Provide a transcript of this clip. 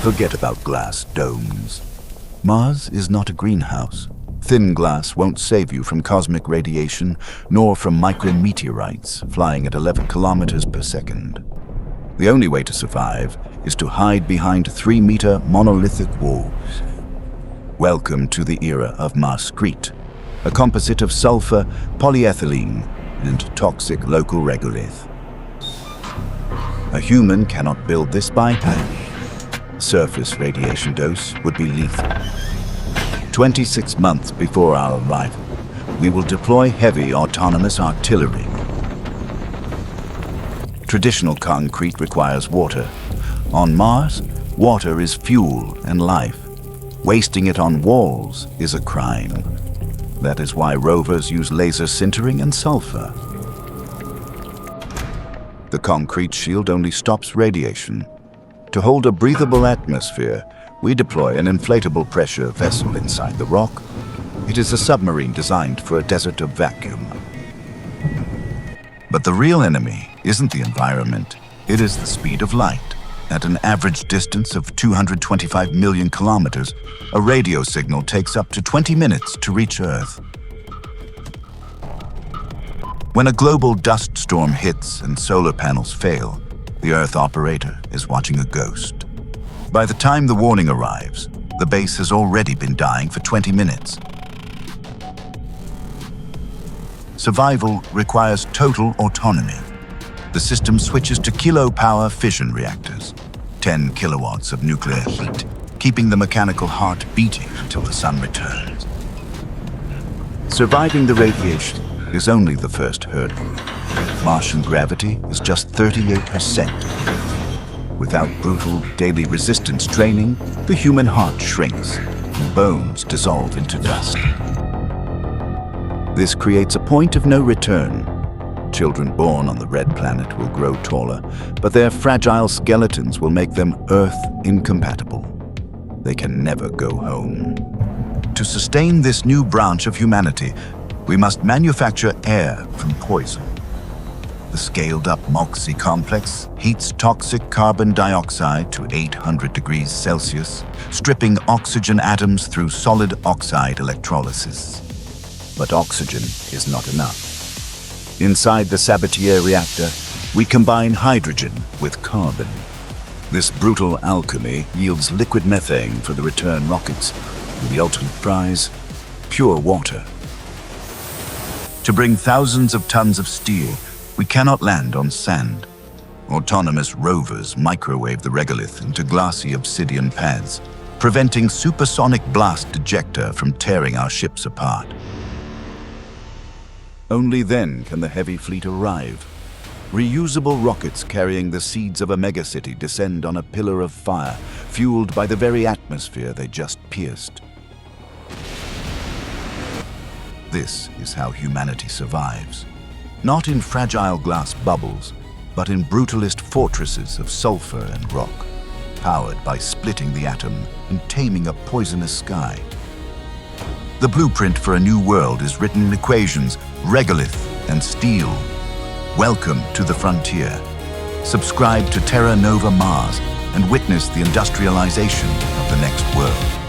Forget about glass domes. Mars is not a greenhouse. Thin glass won't save you from cosmic radiation, nor from micrometeorites flying at 11 kilometers per second. The only way to survive is to hide behind 3-meter monolithic walls. Welcome to the era of Marscrete, a composite of sulfur, polyethylene, and toxic local regolith. A human cannot build this by hand. Surface radiation dose would be lethal. 26 months before our arrival, we will deploy heavy autonomous artillery. Traditional concrete requires water. On Mars, water is fuel and life. Wasting it on walls is a crime. That is why rovers use laser sintering and sulfur. The concrete shield only stops radiation. To hold a breathable atmosphere, we deploy an inflatable pressure vessel inside the rock. It is a submarine designed for a desert of vacuum. But the real enemy isn't the environment, it is the speed of light. At an average distance of 225 million kilometers, a radio signal takes up to 20 minutes to reach Earth. When a global dust storm hits and solar panels fail, the Earth operator is watching a ghost. By the time the warning arrives, the base has already been dying for 20 minutes. Survival requires total autonomy. The system switches to Kilopower fission reactors, 10 kilowatts of nuclear heat, keeping the mechanical heart beating until the sun returns. Surviving the radiation is only the first hurdle. Martian gravity is just 38%. Without brutal daily resistance training, the human heart shrinks and bones dissolve into dust. This creates a point of no return. Children born on the red planet will grow taller, but their fragile skeletons will make them Earth incompatible. They can never go home. To sustain this new branch of humanity, we must manufacture air from poison. The scaled-up Moxie complex heats toxic carbon dioxide to 800 degrees Celsius, stripping oxygen atoms through solid oxide electrolysis. But oxygen is not enough. Inside the Sabatier reactor, we combine hydrogen with carbon. This brutal alchemy yields liquid methane for the return rockets, and the ultimate prize, pure water. To bring thousands of tons of steel, we cannot land on sand. Autonomous rovers microwave the regolith into glassy obsidian pads, preventing supersonic blast ejecta from tearing our ships apart. Only then can the heavy fleet arrive. Reusable rockets carrying the seeds of a megacity descend on a pillar of fire, fueled by the very atmosphere they just pierced. This is how humanity survives. Not in fragile glass bubbles, but in brutalist fortresses of sulfur and rock, powered by splitting the atom and taming a poisonous sky. The blueprint for a new world is written in equations, regolith, and steel. Welcome to the frontier. Subscribe to Terra Nova Mars and witness the industrialization of the next world.